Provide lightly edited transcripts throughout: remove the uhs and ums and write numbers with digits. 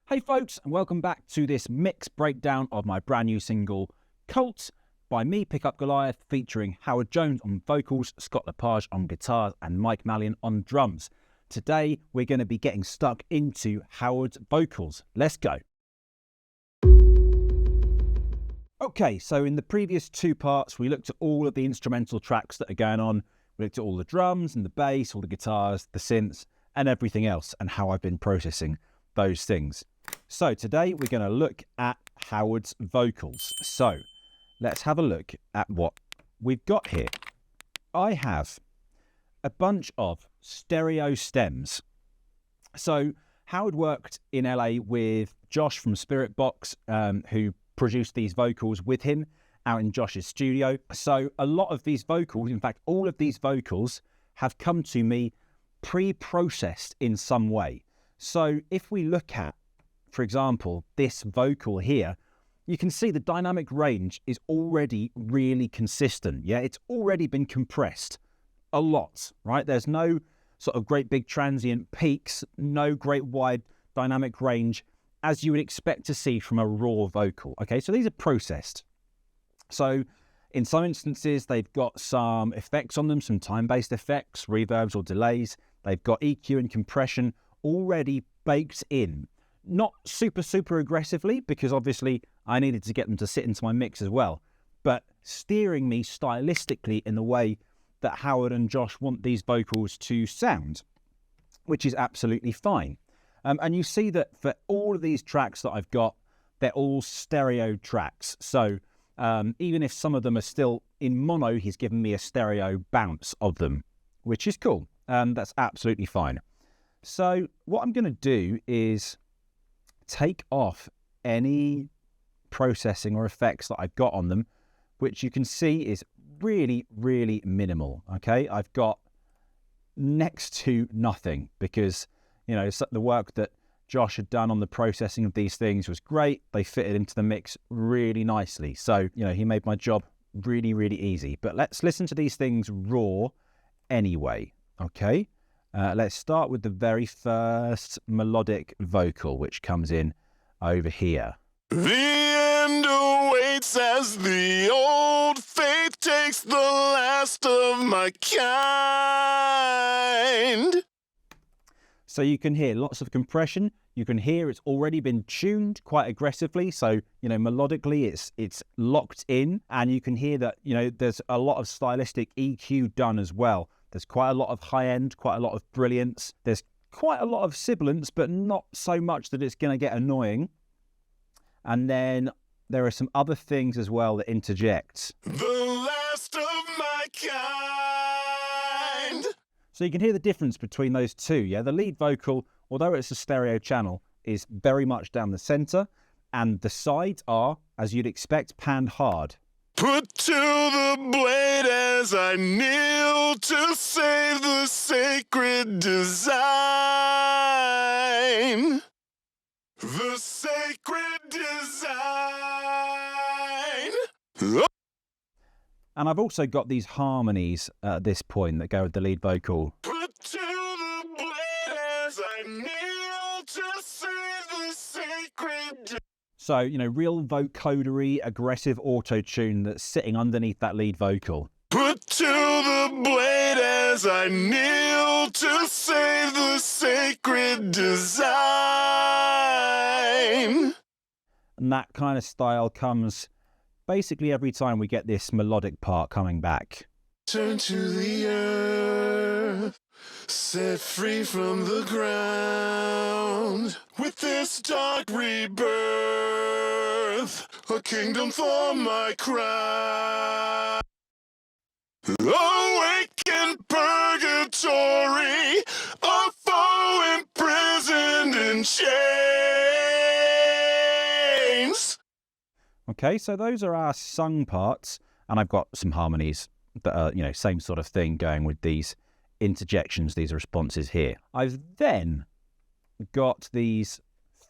Hey folks, and welcome back to this mix breakdown of my brand new single, Cult, by me, Pick Up Goliath, featuring Howard Jones on vocals, Scott Lepage on guitars, and Mike Mallion on drums. Today, we're going to be getting stuck into Howard's vocals. Let's go. Okay, so in the previous two parts, we looked at all of the instrumental tracks that are going on. We looked at all the drums and the bass, all the guitars, the synths, and everything else, and how I've been processing those things. So today we're going to look at Howard's vocals. So let's have a look at what we've got here. I have a bunch of stereo stems. So Howard worked in LA with Josh from Spirit Box, who produced these vocals with him out in Josh's studio. So a lot of these vocals, in fact, all of these vocals have come to me pre-processed in some way. So if we look at, for example, this vocal here, you can see the dynamic range is already really consistent. Yeah, it's already been compressed a lot, right? There's no sort of great big transient peaks, no great wide dynamic range as you would expect to see from a raw vocal. Okay, so these are processed. So in some instances, they've got some effects on them, some time-based effects, reverbs or delays. They've got EQ and compression already baked in. Not super aggressively, because obviously I needed to get them to sit into my mix as well, but steering me stylistically in the way that Howard and Josh want these vocals to sound, which is absolutely fine. And you see that for all of these tracks that I've got, they're all stereo tracks. So even if some of them are still in mono, he's given me a stereo bounce of them, which is cool. That's absolutely fine. So what I'm going to do is take off any processing or effects that I've got on them, which you can see is really minimal. Okay, I've got next to nothing because, you know, the work that Josh had done on the processing of these things was great. They fitted into the mix really nicely. So, you know, he made my job really easy. But let's listen to these things raw anyway. Okay. Let's start with the very first melodic vocal, which comes in over here. The end awaits as the old faith takes the last of my kind. So you can hear lots of compression. You can hear it's already been tuned quite aggressively. So, you know, melodically it's locked in, and you can hear that, you know, there's a lot of stylistic EQ done as well. There's quite a lot of high end, quite a lot of brilliance. There's quite a lot of sibilance, but not so much that it's going to get annoying. And then there are some other things as well that interject. The last of my kind. So you can hear the difference between those two. Yeah, the lead vocal, although it's a stereo channel, is very much down the center, and the sides are, as you'd expect, panned hard. Put to the blade as I kneel to save the sacred design. The sacred design. And I've also got these harmonies at this point that go with the lead vocal. Put to the blade as I kneel to save the sacred. So, you know, real vocodery, aggressive auto-tune that's sitting underneath that lead vocal. Put to the blade as I kneel to save the sacred design. And that kind of style comes basically every time we get this melodic part coming back. Turn to the earth, set free from the ground. With this dark rebirth, a kingdom for my crown. Awaken purgatory, a foe imprisoned in chains. Okay, so those are our sung parts, and I've got some harmonies that are, you know, same sort of thing going with these interjections, these responses here. I've then got these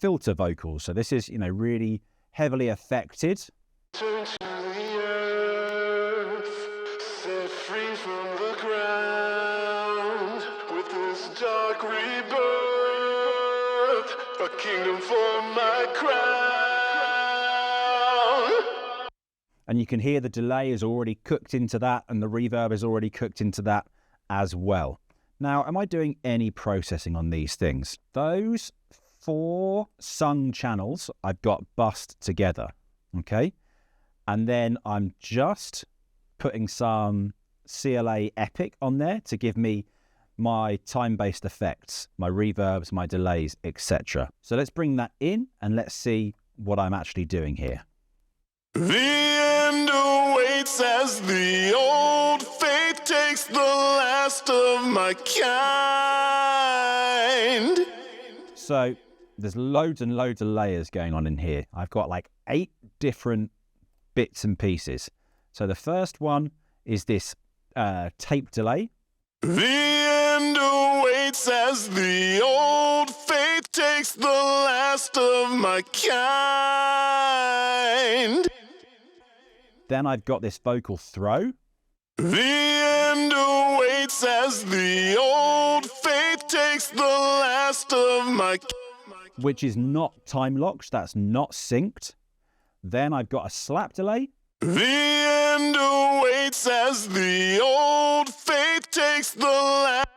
filter vocals. So this is, you know, really heavily affected. Turn to the earth, set free from the ground. With this dark rebirth, a a kingdom for my crown. And you can hear the delay is already cooked into that, and the reverb is already cooked into that as well. Now, am I doing any processing on these things? Those 4 sung channels I've got bussed together, okay? And then I'm just putting some CLA Epic on there to give me my time-based effects, my reverbs, my delays, etc. So let's bring that in and let's see what I'm actually doing here. The end awaits as the old faith takes the last of my kind. So there's loads and loads of layers going on in here. I've got like 8 different bits and pieces. So the first one is this tape delay. The end awaits as the old faith takes the last of my kind. Then I've got this vocal throw. The end awaits as the old faith takes the last of my which is not time locked, that's not synced. Then I've got a slap delay. The end awaits as the old faith takes the last.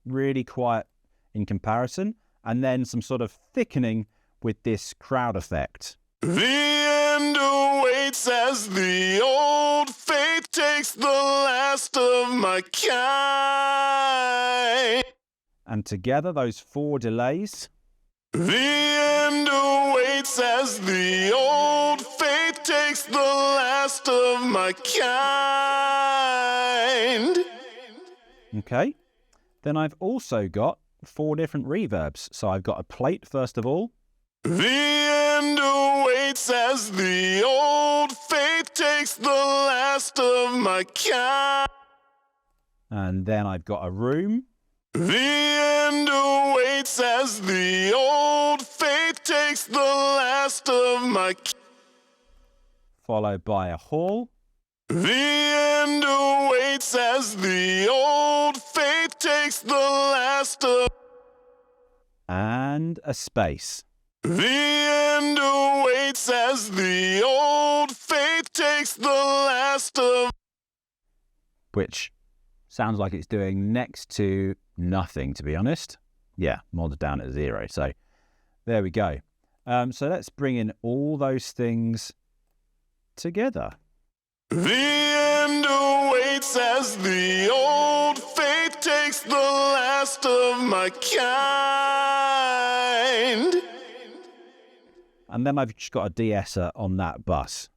Really quiet in comparison. And then some sort of thickening with this crowd effect. The end awaits as the old faith takes the last of my kind. And together, those 4 delays. The end awaits as the old faith takes the last of my kind. Okay. Then I've also got 4 different reverbs. So I've got a plate, first of all. The end awaits as the old faith takes the last of my kind. And then I've got a room. The end awaits as the old faith takes the last of my. Followed by a hall. The end awaits as the old faith takes the last of. And a space. The end awaits as the old faith takes the last of. Which sounds like it's doing next to nothing, to be honest. Yeah, modded down at 0. So there we go. So let's bring in all those things together. The end awaits as the old faith takes the last of my kind. And then I've just got a de-esser on that bus.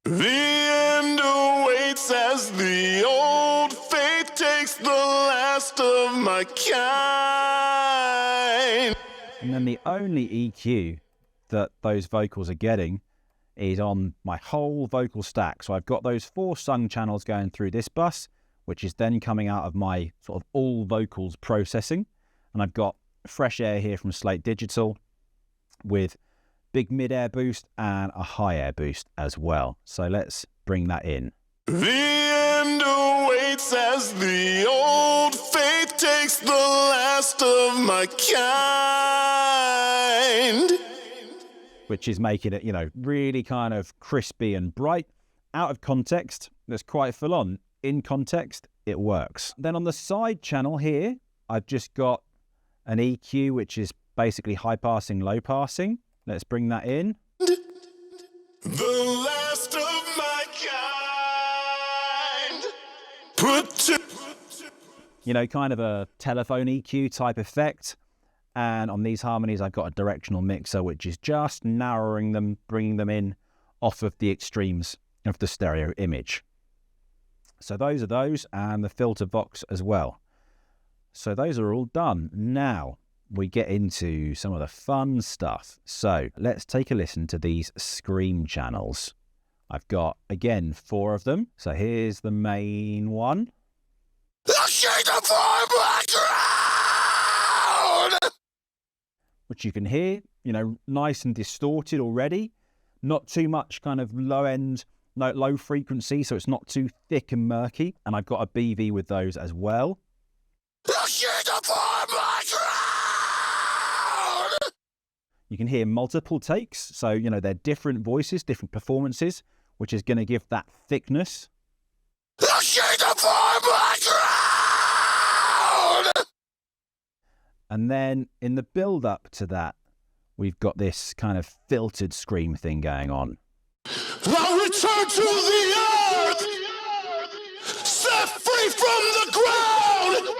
The end awaits as the old faith takes the last of my kind. And then the only EQ that those vocals are getting is on my whole vocal stack. So I've got those 4 sung channels going through this bus, which is then coming out of my sort of all vocals processing. And I've got fresh air here from Slate Digital with big mid-air boost and a high air boost as well. So let's bring that in. The end awaits as the old faith takes the last of my kind. Which is making it, really kind of crispy and bright. Out of context, that's quite full on. In context, it works. Then on the side channel here, I've just got an EQ, which is basically high passing, low passing. Let's bring that in. The last of my kind. Kind of a telephone EQ type effect. And on these harmonies, I've got a directional mixer, which is just narrowing them, bringing them in off of the extremes of the stereo image. So those are those, and the filter box as well. So those are all done. Now we get into some of the fun stuff. So let's take a listen to these scream channels. I've got, again, 4 of them. So here's the main one. Which you can hear, nice and distorted already. Not too much kind of low end, low frequency, so it's not too thick and murky. And I've got a BV with those as well. You can hear multiple takes. So, you know, they're different voices, different performances, which is going to give that thickness. And then in the build up to that, we've got this kind of filtered scream thing going on. I'll return to the earth, set free from the ground.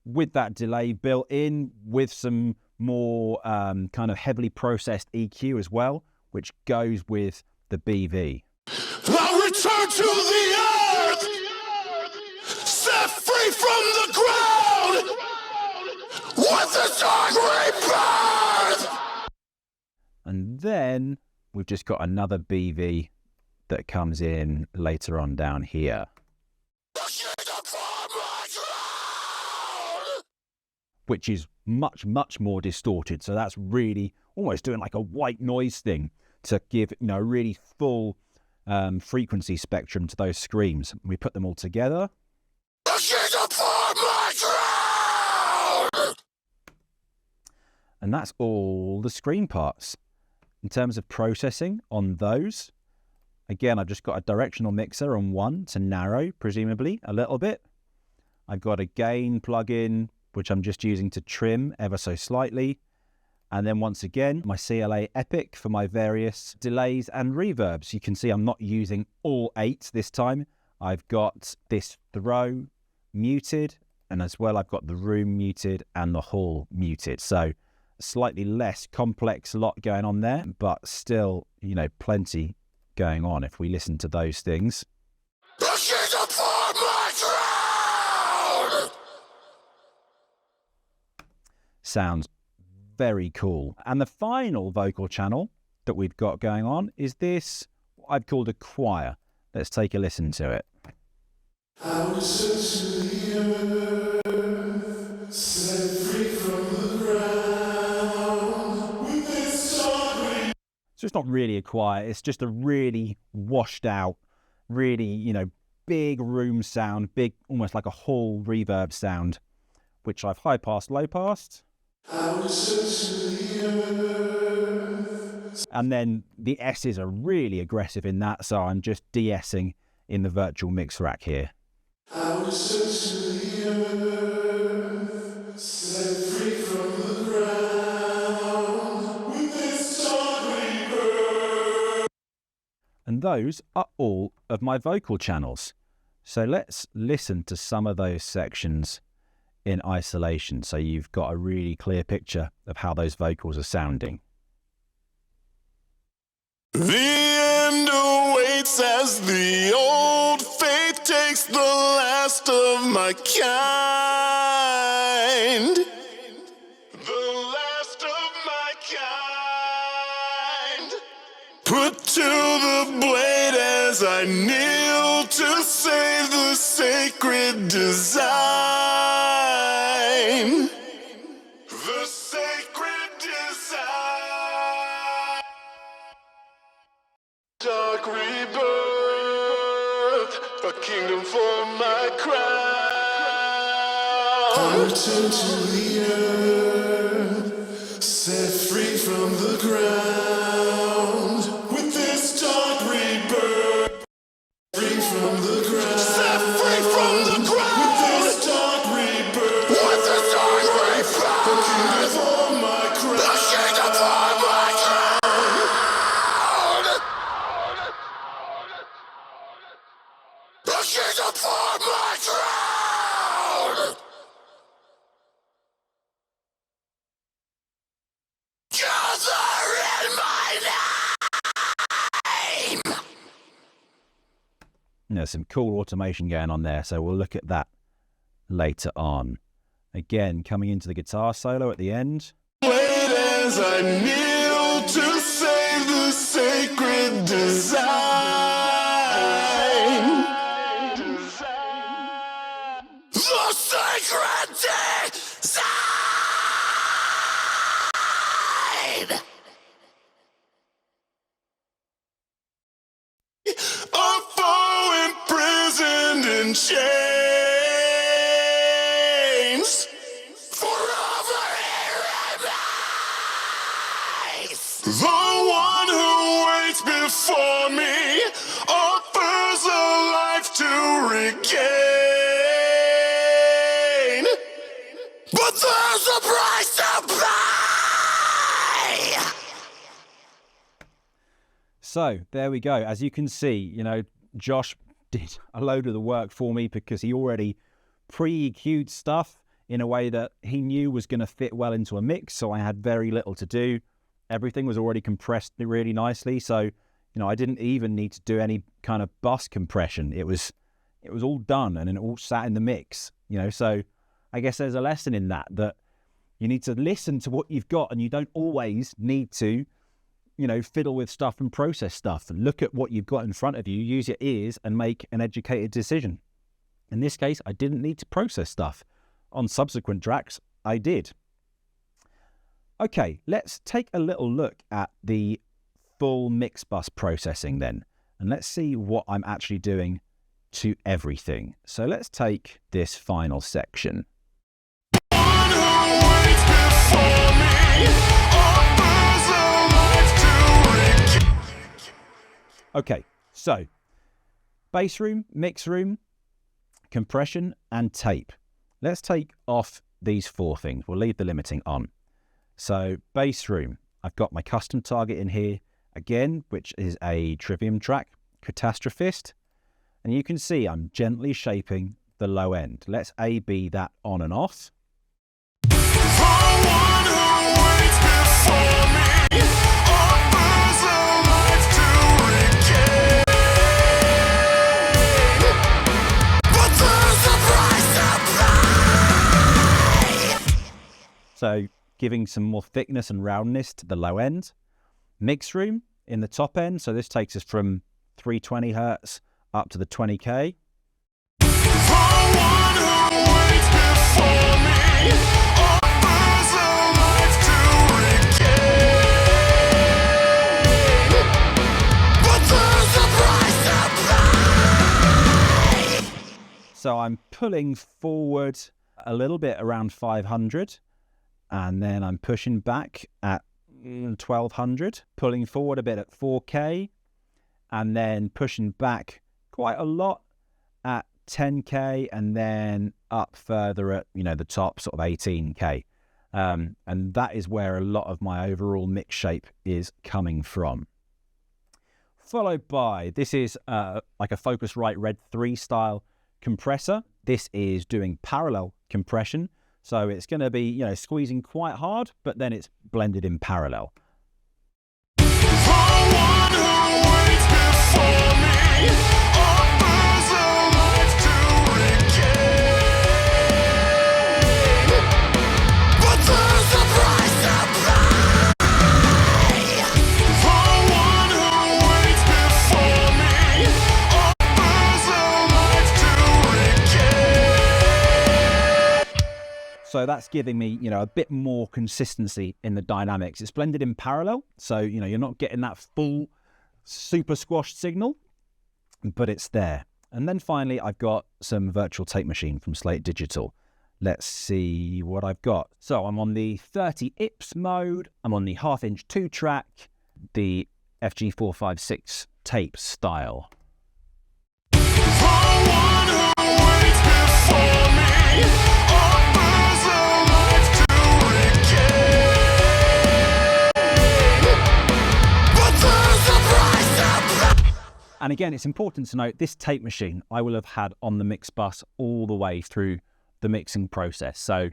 With that delay built in, with some more kind of heavily processed EQ as well, which goes with the BV. I'll return to the earth, set free from the ground, with the dark rebirth. And then we've just got another BV that comes in later on down here, which is much, much more distorted. So that's really almost doing like a white noise thing to give, you know, a really full frequency spectrum to those screams. We put them all together. And that's all the screen parts. In terms of processing on those, again, I've just got a directional mixer on one to narrow, presumably, a little bit. I've got a gain plugin, which I'm just using to trim ever so slightly. And then once again, my CLA Epic for my various delays and reverbs. You can see I'm not using all 8 this time. I've got this throw muted, and as well I've got the room muted and the hall muted. So slightly less complex lot going on there, but still, you know, plenty going on if we listen to those things. Sounds very cool. And the final vocal channel that we've got going on is this, what I've called a choir. Let's take a listen to it. I was set to the earth, set free from the ground, with this song. So it's not really a choir, it's just a really washed out, really, you know, big room sound, big, almost like a hall reverb sound, which I've high passed, low passed. And then the S's are really aggressive in that, so I'm just de-essing in the virtual mix rack here. And those are all of my vocal channels. So let's listen to some of those sections in isolation, so you've got a really clear picture of how those vocals are sounding. The end awaits as the old faith takes the last of my kind. The last of my kind. Put to the blade as I kneel to save the sacred design. The sacred design. Dark rebirth, a kingdom for my crown. I return to the earth, set free from the ground. With this dark rebirth, free from the ground. Set free from the ground. With this dark rebirth, with this dark rebirth, a kingdom for my crown. The kingdom for my crown. The kingdom for my crown. Gather in my name. There's some cool automation going on there, so we'll look at that later on. Again, coming into the guitar solo at the end. Wait as I kneel to save the sacred design. The sacred design. A foe imprisoned in chains. Forever he remains. The one who waits before me offers a life to regain. But there's a price to pay! So there we go. As you can see, Josh did a load of the work for me because he already pre-EQ'd stuff in a way that he knew was going to fit well into a mix. So I had very little to do. Everything was already compressed really nicely. So, I didn't even need to do any kind of bus compression. It was all done and it all sat in the mix, So I guess there's a lesson in that you need to listen to what you've got and you don't always need to fiddle with stuff and process stuff, and look at what you've got in front of you, use your ears and make an educated decision. In this case, I didn't need to process stuff. On subsequent tracks, I did. Okay, let's take a little look at the full mix bus processing then, and let's see what I'm actually doing to everything. So let's take this final section. Okay, so bass room, mix room, compression and tape. Let's take off these four things. We'll leave the limiting on. So bass room, I've got my custom target in here again, which is a Trivium track, Catastrophist. And you can see I'm gently shaping the low end. Let's A/B that on and off. So giving some more thickness and roundness to the low end. Mix room in the top end. So this takes us from 320 hertz up to the 20K. So I'm pulling forward a little bit around 500. And then I'm pushing back at 1200, pulling forward a bit at 4K, and then pushing back quite a lot at 10K, and then up further at, the top sort of 18K. And that is where a lot of my overall mix shape is coming from. Followed by, this is like a Focusrite Red 3 style compressor. This is doing parallel compression. So it's going to be, squeezing quite hard, but then it's blended in parallel. So that's giving me, a bit more consistency in the dynamics. It's blended in parallel, so, you're not getting that full super squashed signal, but it's there. And then finally, I've got some virtual tape machine from Slate Digital. Let's see what I've got. So I'm on the 30 IPS mode. I'm on the 1/2-inch 2-track, the FG456 tape style. And again, it's important to note, this tape machine I will have had on the mix bus all the way through the mixing process. So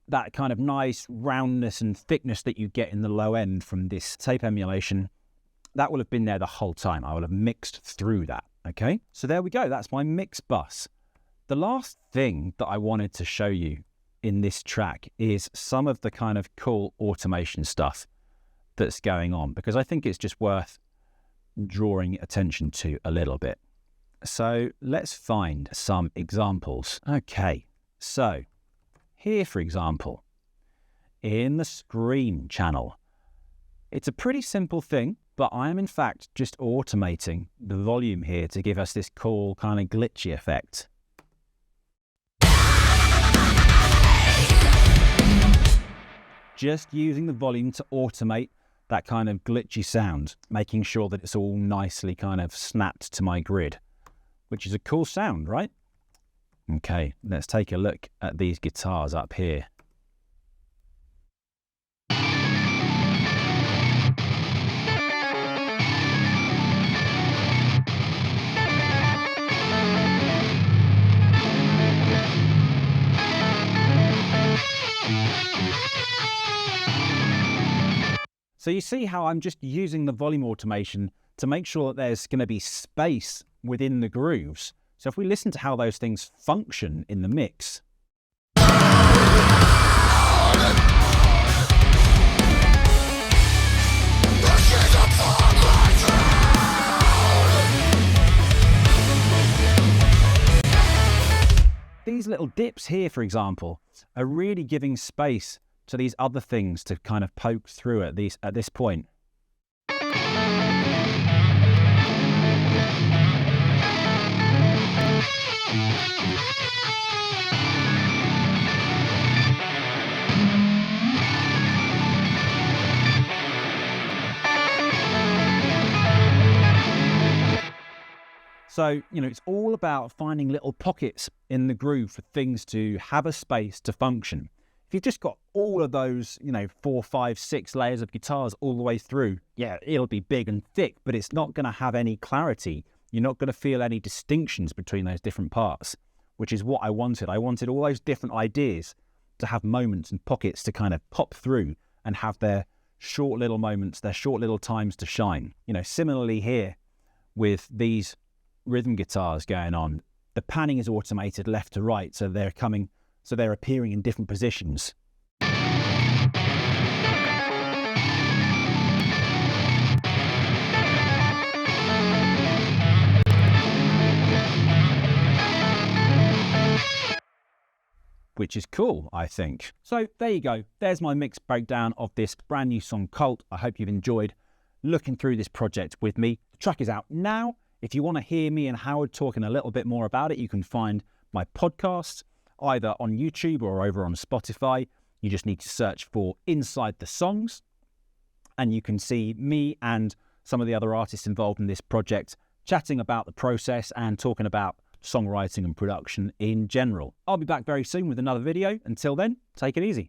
that kind of nice roundness and thickness that you get in the low end from this tape emulation, that will have been there the whole time. I will have mixed through that, okay? So there we go, that's my mix bus. The last thing that I wanted to show you in this track is some of the kind of cool automation stuff that's going on, because I think it's just worth drawing attention to a little bit. So let's find some examples. Okay, so here, for example, in the Scream channel, it's a pretty simple thing, but I am in fact just automating the volume here to give us this cool kind of glitchy effect. Just using the volume to automate that kind of glitchy sound, making sure that it's all nicely kind of snapped to my grid, which is a cool sound, right? Okay, let's take a look at these guitars up here. So you see how I'm just using the volume automation to make sure that there's going to be space within the grooves. So if we listen to how those things function in the mix. These little dips here, for example, are really giving space to these other things to kind of poke through at this point. So, it's all about finding little pockets in the groove for things to have a space to function. If you've just got all of those, 4, 5, 6 layers of guitars all the way through, yeah, it'll be big and thick, but it's not going to have any clarity. You're not going to feel any distinctions between those different parts, which is what I wanted. I wanted all those different ideas to have moments and pockets to kind of pop through and have their short little moments, their short little times to shine. Similarly here with these rhythm guitars going on, the panning is automated left to right, so they're appearing in different positions. Which is cool, I think. So there you go. There's my mix breakdown of this brand new song, Cult. I hope you've enjoyed looking through this project with me. The track is out now. If you want to hear me and Howard talking a little bit more about it, you can find my podcast either on YouTube or over on Spotify. You just need to search for Inside the Songs, and you can see me and some of the other artists involved in this project chatting about the process and talking about songwriting and production in general. I'll be back very soon with another video. Until then, take it easy.